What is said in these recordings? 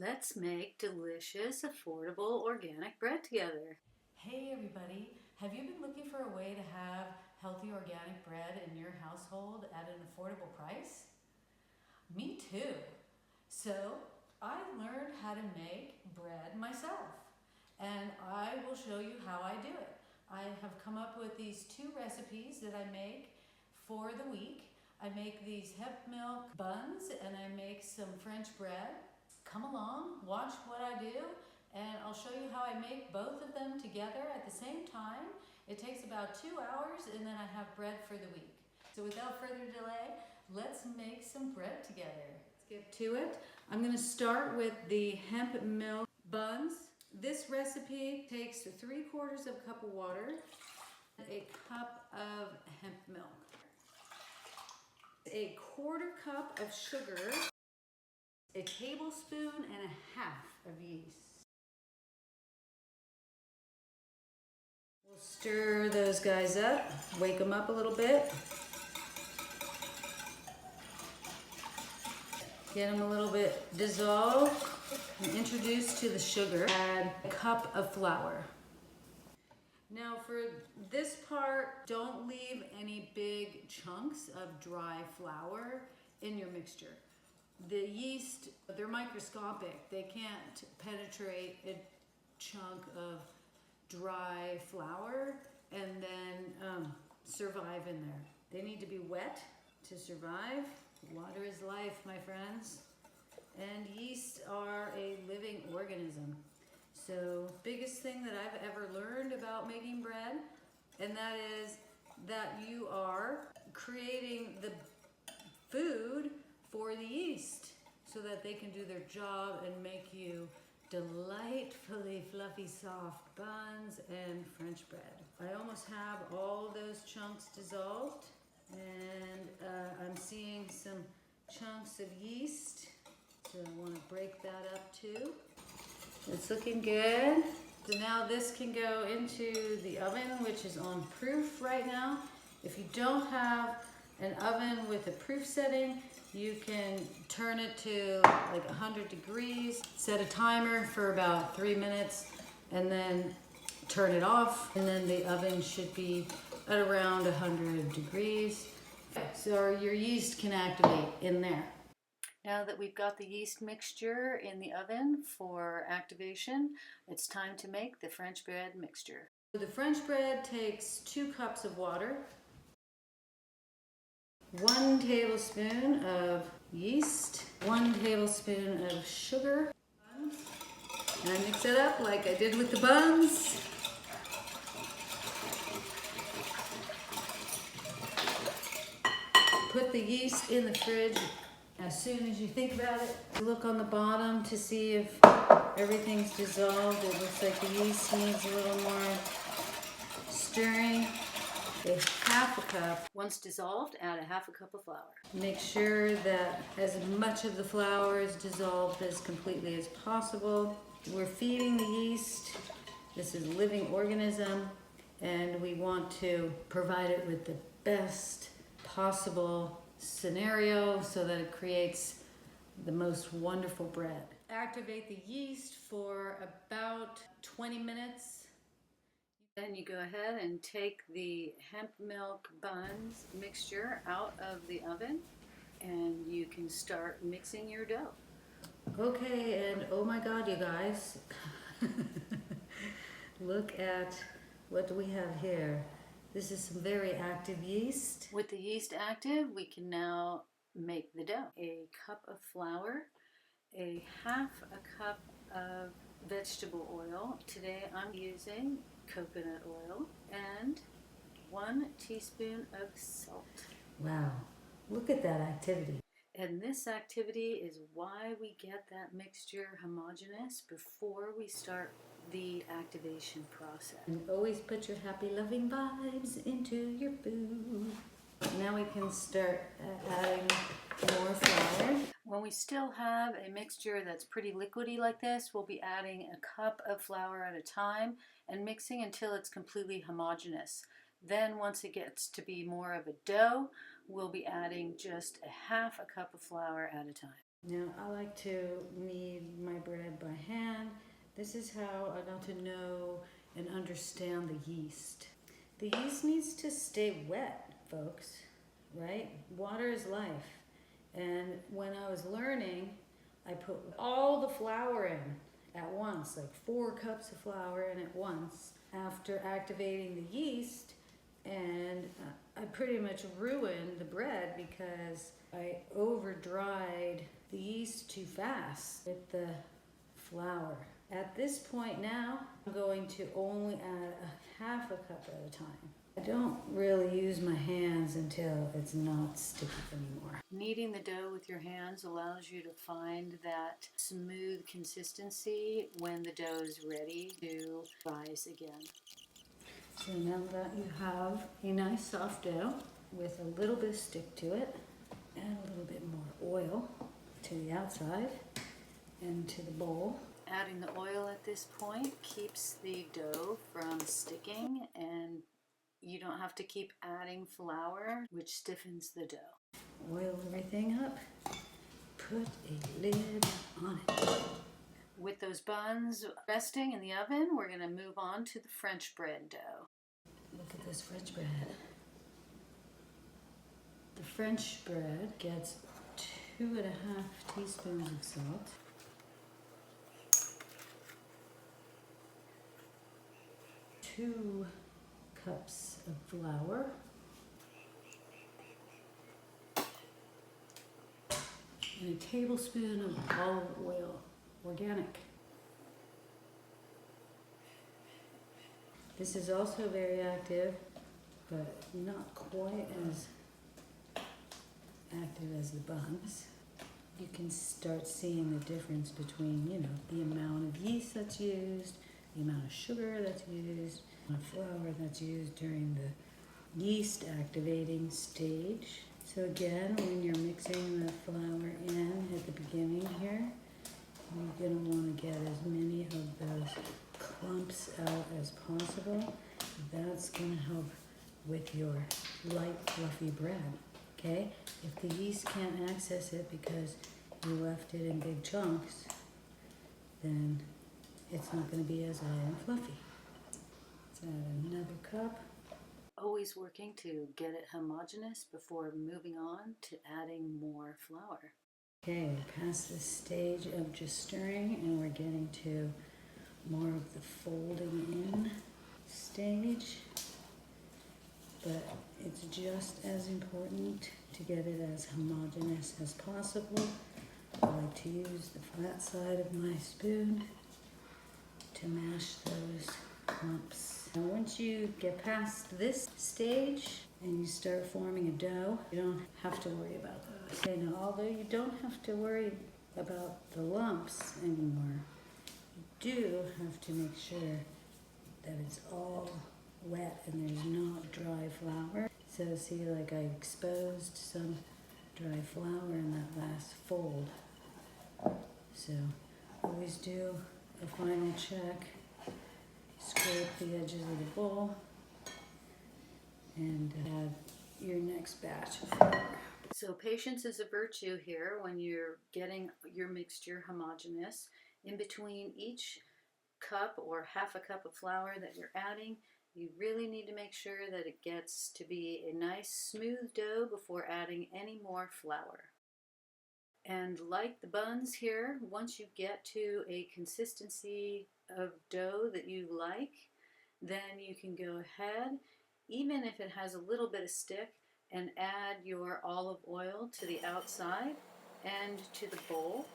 Let's make delicious, affordable, organic bread together. Hey everybody, have you been looking for a way to have healthy organic bread in your household at an affordable price? Me too. So I learned how to make bread myself, and I will show you how I do it. I have come up with these two recipes that I make for the week. I make these hemp milk buns and I make some French bread. Come along, watch what I do, and I'll show you how I make both of them together at the same time. It takes about 2 hours and then I have bread for the week. So without further delay, let's make some bread together. Let's get to it. I'm going to start with the hemp milk buns. This recipe takes 3/4 of a cup of water, a cup of hemp milk, a 1/4 cup of sugar, a tablespoon and a half of yeast. We'll stir those guys up, wake them up a little bit. Get them a little bit dissolved and introduced to the sugar. Add a cup of flour. Now for this part, don't leave any big chunks of dry flour in your mixture. The yeast, they're microscopic. They can't penetrate a chunk of dry flour and then survive in there. They need to be wet to survive. Water is life, my friends. And yeast are a living organism. So biggest thing that I've ever learned about making bread, and that is that you are creating the food for the yeast so that they can do their job and make you delightfully fluffy soft buns and French bread. I almost have all those chunks dissolved, and I'm seeing some chunks of yeast, so I want to break that up too. It's looking good. So now this can go into the oven, which is on proof right now. If you don't have an oven with a proof setting, you can turn it to like 100 degrees, set a timer for about 3 minutes, and then turn it off, and then the oven should be at around 100 degrees. So your yeast can activate in there. Now that we've got the yeast mixture in the oven for activation, it's time to make the French bread mixture. The French bread takes 2 cups of water, 1 tablespoon of yeast, 1 tablespoon of sugar, and I mix it up like I did with the buns. Put the yeast in the fridge as soon as you think about it. Look on the bottom to see if everything's dissolved. It looks like the yeast needs a little more stirring. A 1/2 cup. Once dissolved, add a 1/2 cup of flour. Make sure that as much of the flour is dissolved as completely as possible. We're feeding the yeast. This is a living organism, and we want to provide it with the best possible scenario so that it creates the most wonderful bread. Activate the yeast for about 20 minutes. Then you go ahead and take the hemp milk buns mixture out of the oven, and you can start mixing your dough. Okay, and oh my God, you guys, look at what we have here. This is some very active yeast. With the yeast active, we can now make the dough. A cup of flour, a 1/2 cup of vegetable oil. Today I'm using coconut oil, and 1 teaspoon of salt. Wow, look at that activity. And this activity is why we get that mixture homogeneous before we start the activation process. And always put your happy, loving vibes into your food. Now we can start adding more flour. When we still have a mixture that's pretty liquidy like this, we'll be adding a cup of flour at a time and mixing until it's completely homogeneous. Then once it gets to be more of a dough, we'll be adding just a 1/2 cup of flour at a time. Now I like to knead my bread by hand. This is how I got to know and understand the yeast. The yeast needs to stay wet, folks, right? Water is life. And when I was learning, I put all the flour in at once, like 4 cups of flour in at once after activating the yeast. And I pretty much ruined the bread because I over dried the yeast too fast with the flour. At this point now, I'm going to only add a half a cup at a time. I don't really use my hands until it's not sticky anymore. Kneading the dough with your hands allows you to find that smooth consistency when the dough is ready to rise again. So now that you have a nice soft dough with a little bit of stick to it and a little bit more oil to the outside and to the bowl. Adding the oil at this point keeps the dough from sticking, and you don't have to keep adding flour, which stiffens the dough. Oil everything up, put a lid on it. With those buns resting in the oven, we're going to move on to the French bread dough. Look at this French bread. The French bread gets 2.5 teaspoons of salt, 2 cups of flour, and a tablespoon of olive oil, organic. This is also very active, but not quite as active as the buns. You can start seeing the difference between, the amount of yeast that's used, the amount of sugar that's used, the flour that's used during the yeast activating stage. So again, when you're mixing the flour in at the beginning here, you're going to want to get as many of those clumps out as possible. That's going to help with your light, fluffy bread. Okay? If the yeast can't access it because you left it in big chunks, then it's not going to be as light and fluffy. Let's add another cup. Always working to get it homogeneous before moving on to adding more flour. Okay, we're past this stage of just stirring, and we're getting to more of the folding in stage. But it's just as important to get it as homogeneous as possible. I like to use the flat side of my spoon to mash those clumps. Now once you get past this stage and you start forming a dough, you don't have to worry about those. Okay, now although you don't have to worry about the lumps anymore, you do have to make sure that it's all wet and there's not dry flour. So see, like I exposed some dry flour in that last fold. So always do a final check, scrape the edges of the bowl, and add your next batch of flour. So patience is a virtue here when you're getting your mixture homogeneous. In between each cup or half a cup of flour that you're adding, you really need to make sure that it gets to be a nice smooth dough before adding any more flour. And like the buns here, once you get to a consistency of dough that you like, then you can go ahead, even if it has a little bit of stick, and add your olive oil to the outside and to the bowl.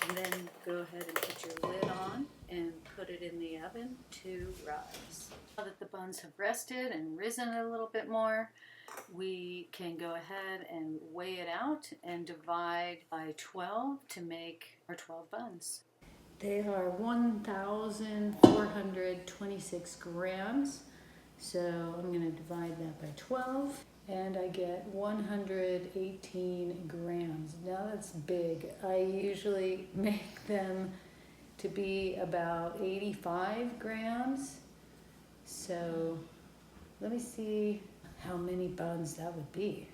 And then go ahead and put your lid on and put it in the oven to rise. Now that the buns have rested and risen a little bit more, we can go ahead and weigh it out and divide by 12 to make our 12 buns. They are 1,426 grams, so I'm going to divide that by 12. And I get 118 grams. Now that's big. I usually make them to be about 85 grams. So let me see how many buns that would be.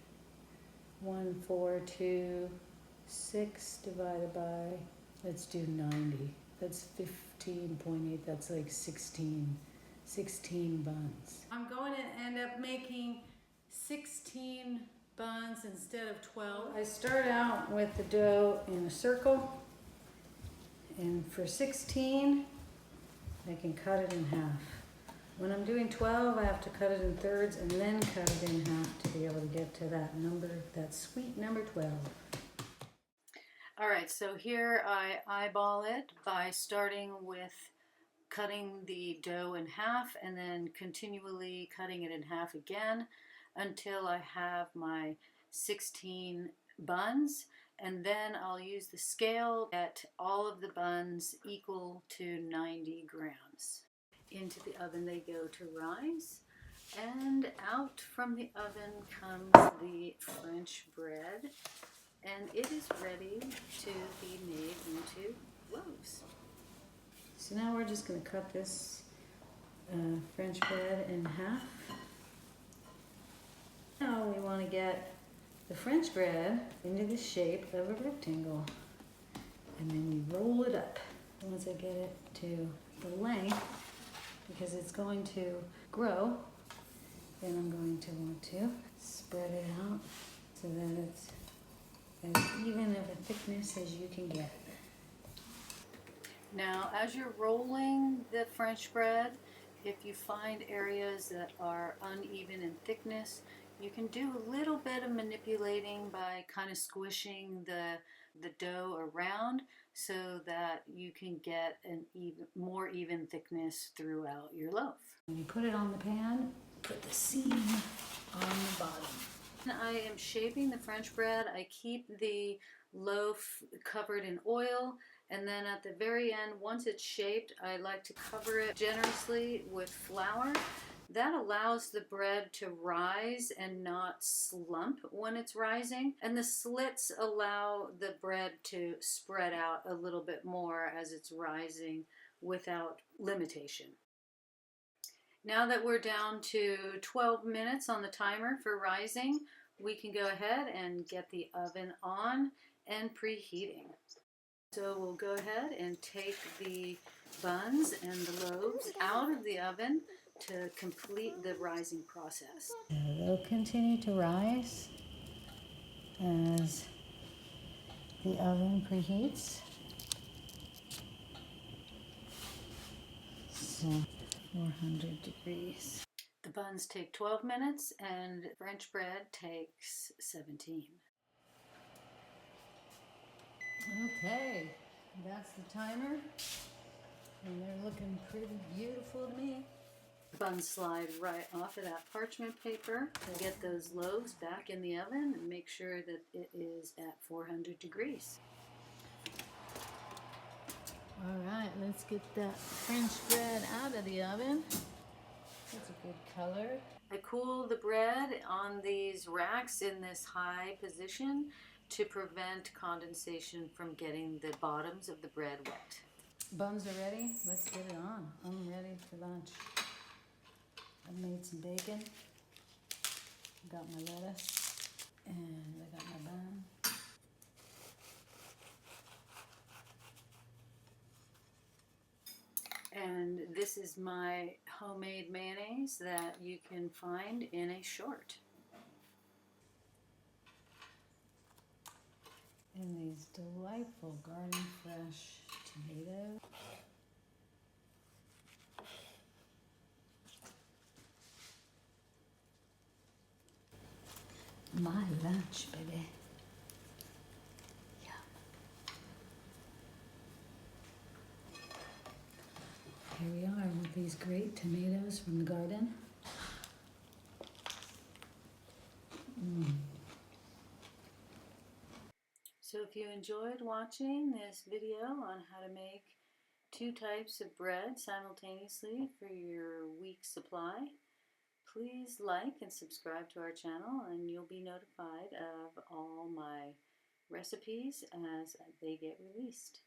1, 4, 2, 6 divided by, let's do 90. That's 15.8, that's like 16 buns. I'm going to end up making 16 buns instead of 12. I start out with the dough in a circle, and for 16, I can cut it in half. When I'm doing 12, I have to cut it in thirds and then cut it in half to be able to get to that number, that sweet number 12. All right, so here I eyeball it by starting with cutting the dough in half and then continually cutting it in half again until I have my 16 buns, and then I'll use the scale at all of the buns equal to 90 grams. Into the oven they go to rise, and out from the oven comes the French bread, and it is ready to be made into loaves. So now we're just going to cut this French bread in half. Now we want to get the French bread into the shape of a rectangle, and then we roll it up. Once I get it to the length, because it's going to grow, then I'm going to want to spread it out so that it's as even of a thickness as you can get. Now, as you're rolling the French bread, if you find areas that are uneven in thickness, you can do a little bit of manipulating by kind of squishing the dough around so that you can get an more even thickness throughout your loaf. When you put it on the pan, put the seam on the bottom. I am shaping the French bread. I keep the loaf covered in oil, and then at the very end, once it's shaped, I like to cover it generously with flour. That allows the bread to rise and not slump when it's rising, and the slits allow the bread to spread out a little bit more as it's rising without limitation. Now that we're down to 12 minutes on the timer for rising, we can go ahead and get the oven on and preheating. So we'll go ahead and take the buns and the loaves out of the oven to complete the rising process. They'll continue to rise as the oven preheats. So 400 degrees. The buns take 12 minutes and French bread takes 17. Okay, that's the timer, and they're looking pretty beautiful to me. Buns slide right off of that parchment paper to get those loaves back in the oven and make sure that it is at 400 degrees. All right, let's get that French bread out of the oven. That's a good color. I cool the bread on these racks in this high position to prevent condensation from getting the bottoms of the bread wet. Buns are ready. Let's get it on. I'm ready for lunch. I made some bacon. Got my lettuce. And I got my bun. And this is my homemade mayonnaise that you can find in a short. And these delightful garden fresh tomatoes. My lunch, baby. Yum. Here we are with these great tomatoes from the garden. So if you enjoyed watching this video on how to make 2 types of bread simultaneously for your week's supply, please like and subscribe to our channel and you'll be notified of all my recipes as they get released.